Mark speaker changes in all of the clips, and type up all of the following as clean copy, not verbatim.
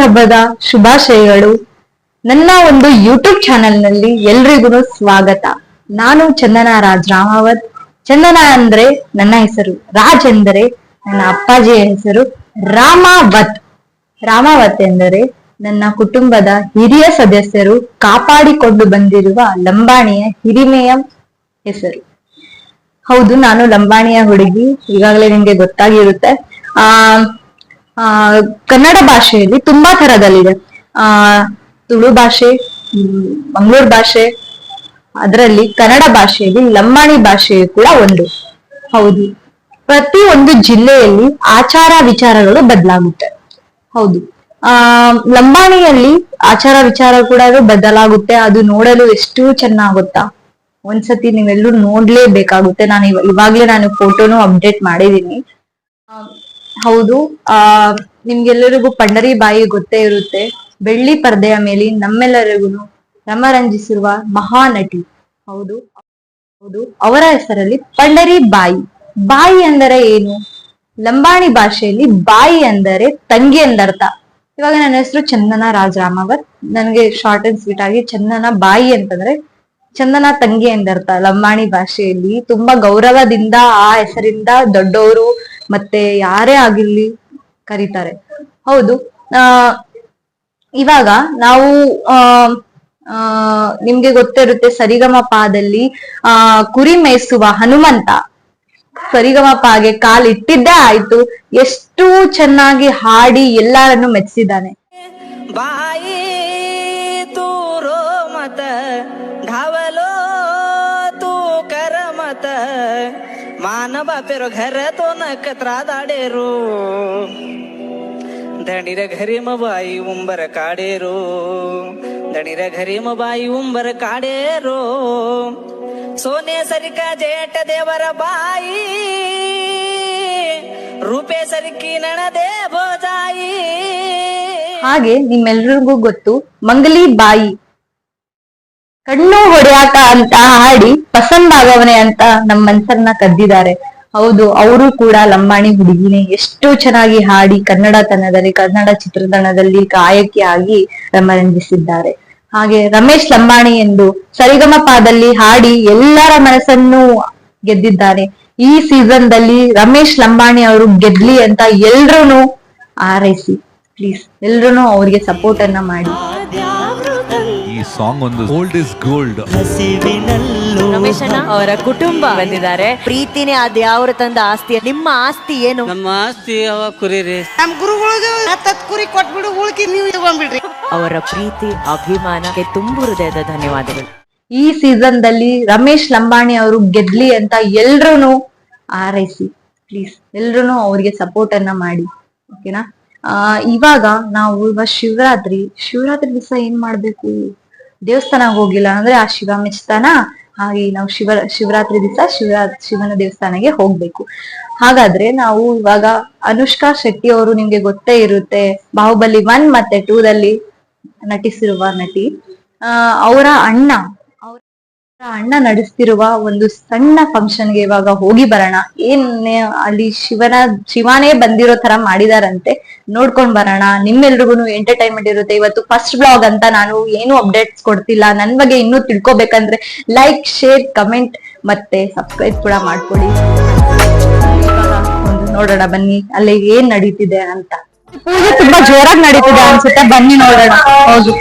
Speaker 1: ಹಬ್ಬದ ಶುಭಾಶಯಗಳು. ನನ್ನ ಒಂದು ಯೂಟ್ಯೂಬ್ ಚಾನೆಲ್ ನಲ್ಲಿ ಎಲ್ರಿಗೂ ಸ್ವಾಗತ. ನಾನು ಚಂದನಾ ರಾಜ್ ರಾಮಾವತ್. ಚಂದನಾ ಅಂದ್ರೆ ನನ್ನ ಹೆಸರು, ರಾಜ್ ಎಂದರೆ ನನ್ನ ಅಪ್ಪಾಜಿಯ ಹೆಸರು, ರಾಮಾವತ್ ರಾಮಾವತ್ ಎಂದರೆ ನನ್ನ ಕುಟುಂಬದ ಹಿರಿಯ ಸದಸ್ಯರು ಕಾಪಾಡಿಕೊಂಡು ಬಂದಿರುವ ಲಂಬಾಣಿಯ ಹಿರಿಮೆಯ ಹೆಸರು. ಹೌದು, ನಾನು ಲಂಬಾಣಿಯ ಹುಡುಗಿ, ಈಗಾಗಲೇ ನಿಮ್ಗೆ ಗೊತ್ತಾಗಿರುತ್ತೆ. ಕನ್ನಡ ಭಾಷೆಯಲ್ಲಿ ತುಂಬಾ ತರದಲ್ಲಿದೆ. ತುಳು ಭಾಷೆ, ಮಂಗಳೂರು ಭಾಷೆ, ಅದರಲ್ಲಿ ಕನ್ನಡ ಭಾಷೆಯಲ್ಲಿ ಲಂಬಾಣಿ ಭಾಷೆಯು ಕೂಡ ಒಂದು. ಹೌದು, ಪ್ರತಿ ಒಂದು ಜಿಲ್ಲೆಯಲ್ಲಿ ಆಚಾರ ವಿಚಾರಗಳು ಬದಲಾಗುತ್ತೆ. ಹೌದು, ಲಂಬಾಣಿಯಲ್ಲಿ ಆಚಾರ ವಿಚಾರ ಕೂಡ ಬದಲಾಗುತ್ತೆ. ಅದು ನೋಡಲು ಎಷ್ಟು ಚೆನ್ನಾಗುತ್ತಾ, ಒಂದ್ಸತಿ ನೀವೆಲ್ಲರೂ ನೋಡ್ಲೇಬೇಕಾಗುತ್ತೆ. ಇವಾಗ್ಲೇ ನಾನು ಫೋಟೋನು ಅಪ್ಡೇಟ್ ಮಾಡಿದೀನಿ. ಹೌದು, ನಿಮ್ಗೆಲ್ಲರಿಗೂ ಪಂಡರಿ ಬಾಯಿ ಗೊತ್ತೇ ಇರುತ್ತೆ. ಬೆಳ್ಳಿ ಪರದೆಯ ಮೇಲೆ ನಮ್ಮೆಲ್ಲರಿಗೂ ರಮರಂಜಿಸಿರುವ ಮಹಾನಟಿ. ಹೌದು ಹೌದು, ಅವರ ಹೆಸರಲ್ಲಿ ಪಂಡರಿ ಬಾಯಿ. ಬಾಯಿ ಅಂದರೆ ಏನು? ಲಂಬಾಣಿ ಭಾಷೆಯಲ್ಲಿ ಬಾಯಿ ಅಂದರೆ ತಂಗಿ ಎಂದರ್ಥ. ಇವಾಗ ನನ್ನ ಹೆಸರು ಚಂದನಾ ರಾಜ್ ರಾಮಾವತ್. ನನಗೆ ಶಾರ್ಟ್ ಅಂಡ್ ಸ್ವೀಟ್ ಆಗಿ ಚಂದನ ಬಾಯಿ ಅಂತಂದ್ರೆ ಚಂದನ ತಂಗಿ ಎಂದರ್ಥ. ಲಂಬಾಣಿ ಭಾಷೆಯಲ್ಲಿ ತುಂಬಾ ಗೌರವದಿಂದ ಆ ಹೆಸರಿಂದ ದೊಡ್ಡವರು ಮತ್ತೆ ಯಾರೇ ಆಗಿರ್ಲಿ ಕರೀತಾರೆ. ಹೌದು, ಇವಾಗ ನಾವು ನಿಮ್ಗೆ ಗೊತ್ತಿರುತ್ತೆ, ಸರಿಗಮಪದಲ್ಲಿ ಕುರಿ ಮೇಯಿಸುವ ಹನುಮಂತ ಸರಿಗಮಪಗೆ ಕಾಲಿಟ್ಟಿದ್ದೇ ಆಯ್ತು. ಎಷ್ಟು ಚೆನ್ನಾಗಿ ಹಾಡಿ ಎಲ್ಲರನ್ನು ಮೆಚ್ಚಿದ್ದಾನೆ.
Speaker 2: ಬಾಯಿ ತೂರೋ ಮತ ढावलो तू कर मत मानवा पेरो घर तो न कतरा दाडेरो दणीर घरी म बाई उंबर काडेरो दणीर घरी म बाई उंबर काडेरो सोने सरिका जेठ देवर बाई ರೂಪೇ ಸರಿಕಿ ನಣದೇ ಭೋಜಾಯಿ.
Speaker 1: ಹಾಗೆ ನಿಮ್ಮೆಲ್ರಿಗೂ ಗೊತ್ತು, ಮಂಗಲಿ ಬಾಯಿ ಕಣ್ಣು ಹೊಡೆಯಾಟ ಅಂತ ಹಾಡಿ ಪಸಂದಾಗವನೆ ಅಂತ ನಮ್ಮ ಮನ್ಸನ್ನ ಕದ್ದಿದ್ದಾರೆ. ಹೌದು, ಅವರು ಕೂಡ ಲಂಬಾಣಿ ಹುಡುಗಿನೇ. ಎಷ್ಟು ಚೆನ್ನಾಗಿ ಹಾಡಿ ಕನ್ನಡ ಚಿತ್ರತನದಲ್ಲಿ ಗಾಯಕಿಯಾಗಿ ರಮರಂಜಿಸಿದ್ದಾರೆ. ಹಾಗೆ ರಮೇಶ್ ಲಂಬಾಣಿ ಎಂದು ಸರಿಗಮಪದಲ್ಲಿ ಹಾಡಿ ಎಲ್ಲರ ಮನಸ್ಸನ್ನು ಗೆದ್ದಿದ್ದಾರೆ. ಈ ಸೀಸನ್ ದಲ್ಲಿ ರಮೇಶ್ ಲಂಬಾಣಿ ಅವರು ಗೆದ್ಲಿ ಅಂತ ಎಲ್ರೂ ಆರೈಸಿ, ಪ್ಲೀಸ್ ಎಲ್ರೂ ಅವ್ರಿಗೆ ಸಪೋರ್ಟ್ ಅನ್ನ ಮಾಡಿ.
Speaker 3: ಈ ಸಾಂಗ್ ಒಂದು ಓಲ್ಡ್ ಇಸ್ ಗೋಲ್ಡ್.
Speaker 4: ರಮೇಶ್ ಅಣ್ಣ ಅವರ ಕುಟುಂಬ ಬಂದಿದ್ದಾರೆ. ಪ್ರೀತಿನೇ ಅದ್ಯಾವ್ರ ತಂದ ಆಸ್ತಿ. ನಿಮ್ಮ ಆಸ್ತಿ ಏನು?
Speaker 5: ನಮ್ಮ ಆಸ್ತಿ ಕುರಿ ರೀ.
Speaker 6: ನಮ್ ಗುರುಗಳಿಗೆ ಕುರಿ ಕೊಟ್ಬಿಡು, ಉಳ್ಕಿ ನೀವು ತಗೊಂಡ್ಬಿಡ್ರಿ.
Speaker 4: ಅವರ ಪ್ರೀತಿ ಅಭಿಮಾನಕ್ಕೆ ತುಂಬು ಹೃದಯದ ಧನ್ಯವಾದಗಳು.
Speaker 1: ಈ ಸೀಸನ್ ದಲ್ಲಿ ರಮೇಶ್ ಲಂಬಾಣಿ ಅವರು ಗೆದ್ಲಿ ಅಂತ ಎಲ್ರೂ ಆರೈಸಿ, ಪ್ಲೀಸ್ ಎಲ್ರೂ ಅವ್ರಿಗೆ ಸಪೋರ್ಟ್ ಅನ್ನ ಮಾಡಿ, ಓಕೆನಾ? ಇವಾಗ ಶಿವರಾತ್ರಿ ದಿವಸ ಏನ್ ಮಾಡ್ಬೇಕು? ದೇವಸ್ಥಾನಕ್ಕೆ ಹೋಗಿಲ್ಲ ಅಂದ್ರೆ ಆ ಶಿವ ಮೆಚ್ತಾನ. ಹಾಗೆ ನಾವು ಶಿವರಾತ್ರಿ ದಿವಸ ಶಿವನ ದೇವಸ್ಥಾನಕ್ಕೆ ಹೋಗ್ಬೇಕು. ಹಾಗಾದ್ರೆ ನಾವು ಇವಾಗ ಅನುಷ್ಕಾ ಶೆಟ್ಟಿ ಅವರು, ನಿಮ್ಗೆ ಗೊತ್ತೇ ಇರುತ್ತೆ, ಬಾಹುಬಲಿ 1 ಮತ್ತೆ 2 ದಲ್ಲಿ ನಟಿಸಿರುವ ನಟಿ. ಅವರ ಅಣ್ಣ ನಡೆಸ್ತಿರುವ ಒಂದು ಸಣ್ಣ ಫಂಕ್ಷನ್ಗೆ ಇವಾಗ ಹೋಗಿ ಬರೋಣ. ಅಲ್ಲಿ ಶಿವನೇ ಬಂದಿರೋ ತರ ಮಾಡಿದಾರಂತೆ, ನೋಡ್ಕೊಂಡ್ ಬರೋಣ. ನಿಮ್ಮೆಲ್ರಿಗೂ ಎಂಟರ್ಟೈನ್ಮೆಂಟ್ ಇರುತ್ತೆ. ಇವತ್ತು ಫಸ್ಟ್ ಬ್ಲಾಗ್ ಅಂತ ನಾನು ಏನು ಅಪ್ಡೇಟ್ಸ್ ಕೊಡ್ತಿಲ್ಲ. ನನ್ ಬಗ್ಗೆ ಇನ್ನೂ ತಿಳ್ಕೊಬೇಕಂದ್ರೆ ಲೈಕ್, ಶೇರ್, ಕಮೆಂಟ್ ಮತ್ತೆ ಸಬ್ಸ್ಕ್ರೈಬ್ ಕೂಡ ಮಾಡ್ಕೊಳ್ಳಿ. ಒಂದು ನೋಡೋಣ ಬನ್ನಿ ಅಲ್ಲಿ ಏನ್ ನಡೀತಿದೆ ಅಂತ. ಪೂಜೆ ತುಂಬಾ ಜೋರಾಗಿ ನಡೀತಿದೆ ಅನ್ಸುತ್ತೆ, ಬನ್ನಿ ನೋಡೋಣ. ಹೌದು,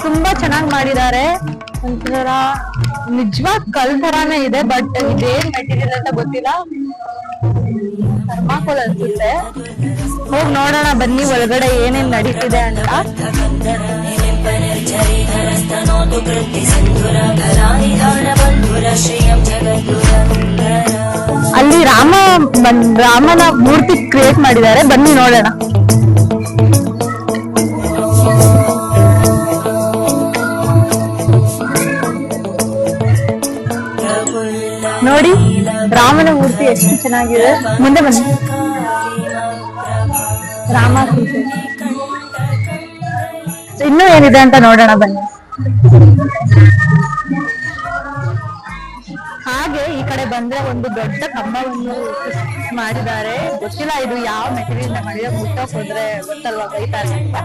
Speaker 1: ತುಂಬಾ ಚೆನ್ನಾಗಿ ಮಾಡಿದ್ದಾರೆ. ಒಂಥರ ನಿಜವಾದ ಕಲ್ ತರಾನೇ ಇದೆ, ಬಟ್ ಇದೇನ್ ಮೆಟೀರಿಯಲ್ ಅಂತ ಗೊತ್ತಿಲ್ಲ. ಥರ್ಮಾಕೋಲ್ ಅನ್ಸುತ್ತೆ. ಹೋಗಿ ನೋಡೋಣ ಬನ್ನಿ ಒಳಗಡೆ ಏನೇನ್ ನಡೀತಿದೆ ಅಂತ. ಅಲ್ಲಿ ರಾಮ ರಾಮನ ಮೂರ್ತಿ ಕ್ರಿಯೇಟ್ ಮಾಡಿದ್ದಾರೆ, ಬನ್ನಿ ನೋಡೋಣ. ನೋಡಿ ರಾಮನ ಮೂರ್ತಿ ಎಷ್ಟು ಚೆನ್ನಾಗಿದೆ. ಮುಂದೆ ಬನ್ನಿ. ರಾಮ ಸೀತೆ. ಇನ್ನೂ ಏನಿದೆ ಅಂತ ನೋಡೋಣ ಬನ್ನಿ. ಹಾಗೆ ಈ ಕಡೆ ಬಂದ್ರೆ ಒಂದು ದೊಡ್ಡ ಕಂಬವನ್ನು ಮಾಡಿದ್ದಾರೆ. ಗೊತ್ತಿಲ್ಲ ಇದು ಯಾವ ಮೆಟೀರಿಯಲ್ ಮಾಡಿದ್ರೆ, ಮುಟ್ಟೋಕ್ ಹೋದ್ರೆ ಗೊತ್ತಲ್ವಾ, ಬೈತಾರೆ ಅಂತ.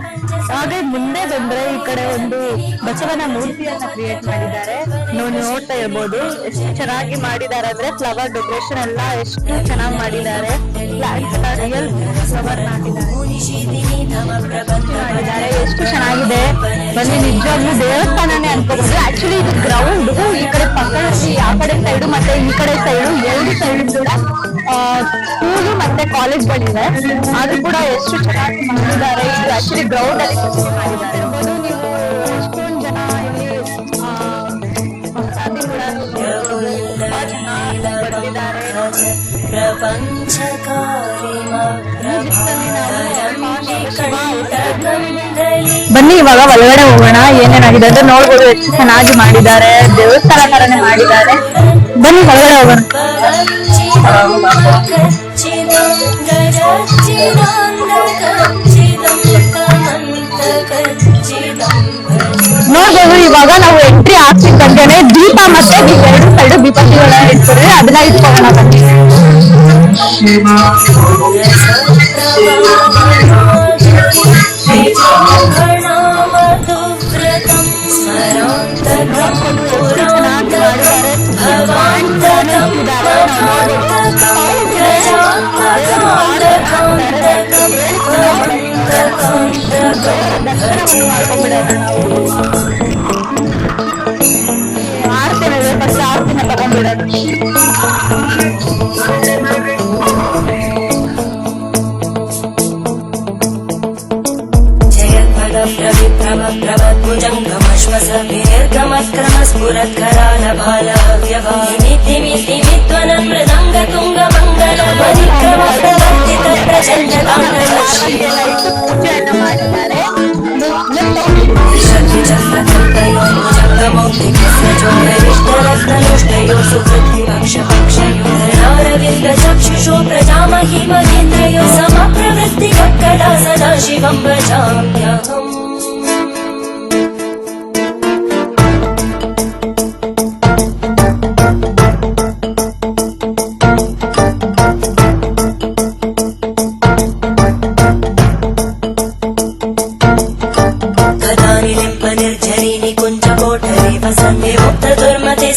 Speaker 1: ಹಾಗೆ ಮುಂದೆ ಬಂದ್ರೆ ಈ ಕಡೆ ಒಂದು ಬಸವನ ಮೂರ್ತಿಯನ್ನ ಕ್ರಿಯೇಟ್ ಮಾಡಿದ್ದಾರೆ. ನೀವು ನೋಡ್ತಾ ಇರ್ಬೋದು ಎಷ್ಟು ಚೆನ್ನಾಗಿ ಮಾಡಿದ್ದಾರೆ ಅಂದ್ರೆ, ಫ್ಲವರ್ ಡೆಕೋರೇಷನ್ ಎಲ್ಲ ಎಷ್ಟು ಚೆನ್ನಾಗಿ ಮಾಡಿದ್ದಾರೆ. ರಿಯಲ್ ಫ್ಲವರ್ ಮಾಡಿದ್ದಾರೆ, ಎಷ್ಟು ಚೆನ್ನಾಗಿದೆ. ಬನ್ನಿ, ನಿಜವಾಗ್ಲೂ ದೇವಸ್ಥಾನನೇ ಅನ್ಕೋಬಹುದು. ಆಕ್ಚುಲಿ ಇದು ಗ್ರೌಂಡ್. ಈ ಕಡೆ ಪಕ್ಕದಲ್ಲಿ ಆ ಕಡೆ ಸೈಡು ಮತ್ತೆ ಈ ಕಡೆ ಸೈಡು ಎರಡು ಸೈಡ್ ಕೂಡ ಸ್ಕೂಲು ಮತ್ತೆ ಕಾಲೇಜ್ಗಳಿವೆ. ಆದ್ರೂ ಕೂಡ ಎಷ್ಟು ಚೆನ್ನಾಗಿ ಮಾಡಿದ್ದಾರೆ. ಇದು ಆಕ್ಚುಲಿ ಗ್ರೌಂಡ್ ಅಲ್ಲಿ ಮಾಡಿದ್ದಾರೆ. ನೀವು ಎಷ್ಟೊಂದು ಜನ ಇಲ್ಲಿ ಭಕ್ತಾದಿ ಕೂಡ ತುಂಬಾ ಚೆನ್ನಾಗಿ ಬಂದಿದ್ದಾರೆ. ಬನ್ನಿ ಇವಾಗ ಒಳಗಡೆ ಹೋಗೋಣ. ಏನೇನಾಗಿದೆ ಅಂತ ನೋಡ್ಬೋದು. ಎಷ್ಟು ಚೆನ್ನಾಗಿ ಮಾಡಿದ್ದಾರೆ, ದೇವಸ್ಥಾನ ತರನೇ ಮಾಡಿದ್ದಾರೆ. ಬನ್ನಿ ಒಳಗಡೆ ಹೋಗೋಣ. ನೋಡ್ಬೋದು ಇವಾಗ ನಾವು ಎಂಟ್ರಿ ಆಗ್ತಿದ್ದಂಗೆನೆ ದೀಪ ಮತ್ತೆ ಎರಡು ಸೈಡ್ ದೀಪಗಳ ಇಟ್ಕೊಂಡ್ರೆ ಅದನ್ನ ಇಟ್ಕೊಳ್ಳೋಣ. ಬನ್ನಿ. ಆರ್ತಿನ ಫಸ್ಟ್ ಆರ್ತಿನ ತಗೊಂಡ್ಬಿಡೋದು.
Speaker 7: चक्षुषो प्रजामहि महेन्द्रयो समप्रवृत्तिकक्कदा सदा शिवं भजाम्यहम्.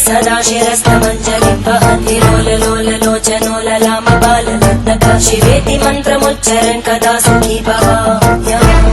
Speaker 7: सदा शिरस्तमञ्जलिं वहन्ति लोललोललोचनो ललामबालरत्नका शिवेति मन्त्रमुच्चरन् कदा सुखी भवाम्यहम्.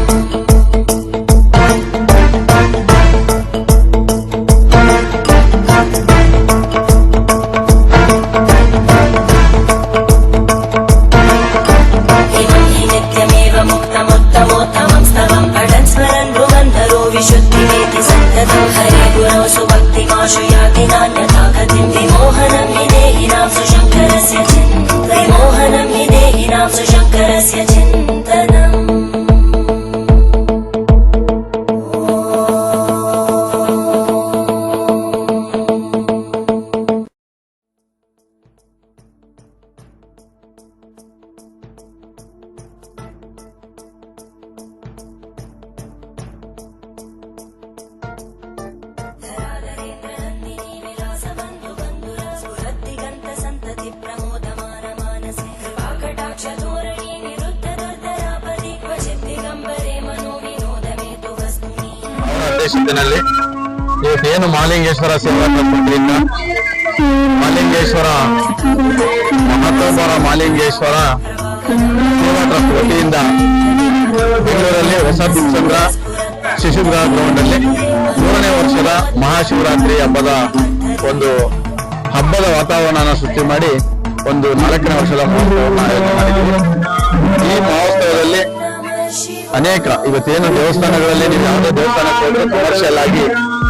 Speaker 7: इमं हि नित्यमेव मुक्तमुत्तमोत्तमं स्तवं पठन् स्मरन् भ्रुवन्धरो विशुद्धिमेति सन्ततं हरे गुरौ सुभक्तिमाशु याति नान्यथा गतिं. विमोहनं हि देहिनां सुशङ्करस्य चिन्तनं. विमोहनं हि देहिनां सुशङ्करस्य चिन्तनम्.
Speaker 8: ದೇಶದಲ್ಲಿ ಇವತ್ತೇನು ಮಹಾಲಿಂಗೇಶ್ವರ ಸೇವಾ ಟ್ರಸ್ಟ್ ಮಹಾಲಿಂಗೇಶ್ವರ ಮಹತ್ವಪರ ಮಹಾಲಿಂಗೇಶ್ವರ ಸೇವಾ ಟ್ರಸ್ಟ್ ವತಿಯಿಂದ ಬೆಂಗಳೂರಲ್ಲಿ ಹೊಸ ಬಿಚ್ಚಂದ್ರ ಶಿಶುಗೃಹ ಗ್ರೌಂಡ್ ಅಲ್ಲಿ 3ನೇ ವರ್ಷದ ಮಹಾಶಿವರಾತ್ರಿ ಹಬ್ಬದ ವಾತಾವರಣ ಸೃಷ್ಟಿ ಮಾಡಿ ಒಂದು 4ನೇ ವರ್ಷದ ಮಹೋತ್ಸವವನ್ನು ಆಯೋಜನೆ ಮಾಡಿದ್ದೀವಿ. ಈ ಮಹೋತ್ಸವದಲ್ಲಿ ಇವತ್ತೇನು ದೇವಸ್ಥಾನಗಳಲ್ಲಿ ನೀವು ಯಾವುದೇ ದೇವಸ್ಥಾನಕ್ಕೆ ಹೋದ್ರೆ ಕಮರ್ಷಿಯಲ್ ಆಗಿ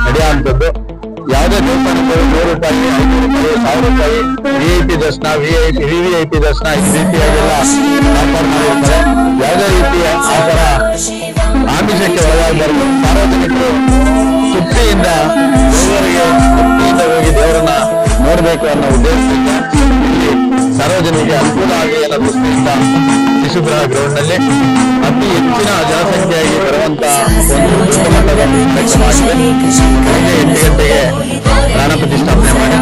Speaker 8: ನಡೆಯುವಂಥದ್ದು ಯಾವುದೇ ದೇವಸ್ಥಾನಕ್ಕೆ 100 ರೂಪಾಯಿ, 500 ರೂಪಾಯಿ, 1000 ರೂಪಾಯಿ VIP ದರ್ಶನ, VVIP ದರ್ಶನ ಈ ರೀತಿಯಾಗೆಲ್ಲ ಏರ್ಪಾಡು ಮಾಡಿರ್ತಾರೆ. ಯಾವುದೇ ರೀತಿಯ ಆ ತರ ಆಮಿಷಕ್ಕೆ ಒಳಗಾಗಬಾರ್ದು. ಸಾರ್ವಜನಿಕರು ತೃಪ್ತಿಯಿಂದ ಹೋಗಿ ದೇವರನ್ನ ನೋಡಬೇಕು ಅನ್ನೋ ಉದ್ದೇಶದಿಂದ ಇಲ್ಲಿ ಸಾರ್ವಜನಿಕರಿಗೆ ಅನುಕೂಲ ಆಗಲಿ ಅನ್ನೋ ದೃಷ್ಟಿಯಿಂದ ಶಿಶುಗ್ರಹ ಗ್ರೌಂಡ್ ನಲ್ಲಿ ಅತಿ ಹೆಚ್ಚಿನ ಜನಸಂಖ್ಯೆಯಾಗಿ ಬರುವಂತ ಒಂದು ಮಟ್ಟದ ಕಾರ್ಯಕ್ರಮ ಆಗಿದೆ. ಬೆಳಗ್ಗೆ 8 ಗಂಟೆಗೆ ಪ್ರಾಣ ಪ್ರತಿಷ್ಠಾಪನೆ ಮಾಡಿ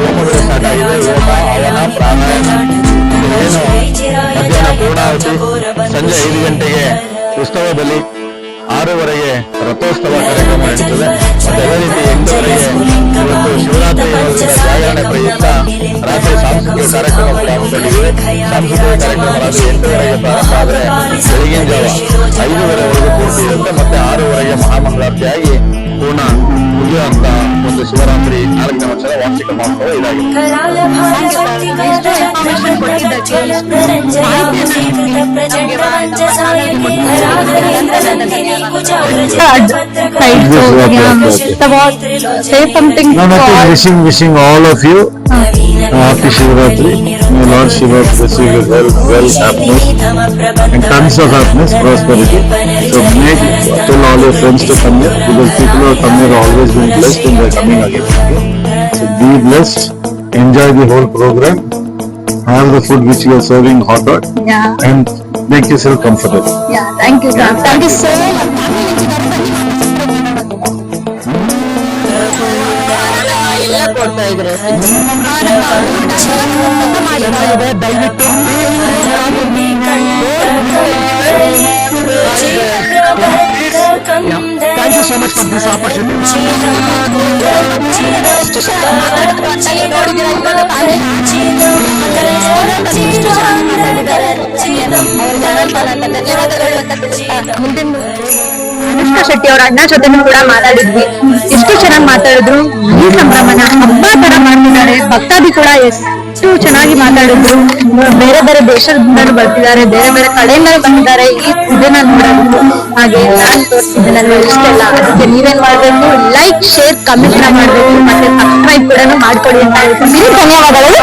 Speaker 8: ಹೋಮಗಳು ಸ್ಟಾರ್ಟ್ ಆಗಿದೆ. ಹೋಮ, ಹವನ, ಪ್ರಾಣಾಯಾಮ ಏನು ಮಧ್ಯಾಹ್ನ ಪೂರ್ಣಾವತಿ, ಸಂಜೆ 5 ಗಂಟೆಗೆ ಉತ್ಸವ ಬಲಿ, 6:30ಗೆ ರಥೋತ್ಸವ ಕಾರ್ಯಕ್ರಮ ನಡೀತದೆ. ಮತ್ತೆ ಅದೇ ರೀತಿ 8:30ಗೆ ಇವತ್ತು ಶಿವರಾತ್ರಿ ಜಾಗರಣೆ ಪ್ರಯುಕ್ತ ರಾತ್ರಿ ಸಾಂಸ್ಕೃತಿಕ ಕಾರ್ಯಕ್ರಮ ಕೂಡ ಹಮ್ಮಿಕೊಂಡಿದ್ದೀವಿ. ಸಾಂಸ್ಕೃತಿಕ ಕಾರ್ಯಕ್ರಮ ರಾತ್ರಿ 8:30ಗೆ ಪ್ರಾರಂಭ ಆದರೆ ಬೆಳಗಿನ ಜಾವ 5:30ವರೆಗೂ ಪೂರ್ತಿ ಇರುತ್ತೆ. ಮತ್ತೆ 6:30ಗೆ ಮಹಾಮಂಗಳಾರತಿಯಾಗಿ ಪೂರ್ಣ ಮುಗಿಯುವಂತ ಒಂದು ಶಿವರಾತ್ರಿ 4ನೇ ವರ್ಷದ ವಾರ್ಷಿಕ ಮಹೋತ್ಸವ ಇದಾಗಿದೆ. Wishing all of you happy Shivratri. May Lord Shiva bless you with well, happiness and tons of happiness, prosperity. So tell all your friends to come here, because people who come here are always been blessed and they are coming again. So be blessed, enjoy the whole program, have the food which you are serving hot,
Speaker 1: Yeah.
Speaker 8: and make yourself comfortable.
Speaker 1: Yeah, thank you, sir. Thank you so much.
Speaker 4: ಕೊಡ್ತಾ ಇದ್ರೆ
Speaker 8: Thank you so much for this opportunity.
Speaker 1: Anushka Shetty ಅವ್ರ ಅಣ್ಣ ಜೊತೆನೂ ಕೂಡ ಮಾತಾಡಿದ್ವಿ. ಎಷ್ಟು ಚೆನ್ನಾಗಿ ಮಾತಾಡಿದ್ರು. ಈ ಸಂಭ್ರಮನ ಹಬ್ಬ ತರ ಮಾಡ್ತಿದ್ದಾರೆ. ಭಕ್ತಾದಿ ಕೂಡ ಎಷ್ಟು ಚೆನ್ನಾಗಿ ಮಾತಾಡಿದ್ರು. ಬೇರೆ ಬೇರೆ ದೇಶದಿಂದ ಬರ್ತಿದ್ದಾರೆ, ಬೇರೆ ಬೇರೆ ಕಡೆಯಿಂದ ಬಂದಿದ್ದಾರೆ ಈ ಇದನ್ನ ನೋಡೋದು. ಹಾಗೆ ನಾನು ತೋರಿಸಿದ್ದೆಲ್ಲ ಇಷ್ಟೆಲ್ಲ. ಅದಕ್ಕೆ ನೀವೇನ್ ಮಾಡ್ಬೇಕು, ಲೈಕ್, ಶೇರ್, ಕಮೆಂಟ್ ಮಾಡ್ಬೇಕು, ಮತ್ತೆ ಸಬ್ಸ್ಕ್ರೈಬ್ ಕೂಡ ಮಾಡ್ಕೊಡಿ ಅಂತ ಹೇಳ್ತೀನಿ. ಧನ್ಯವಾದಗಳು.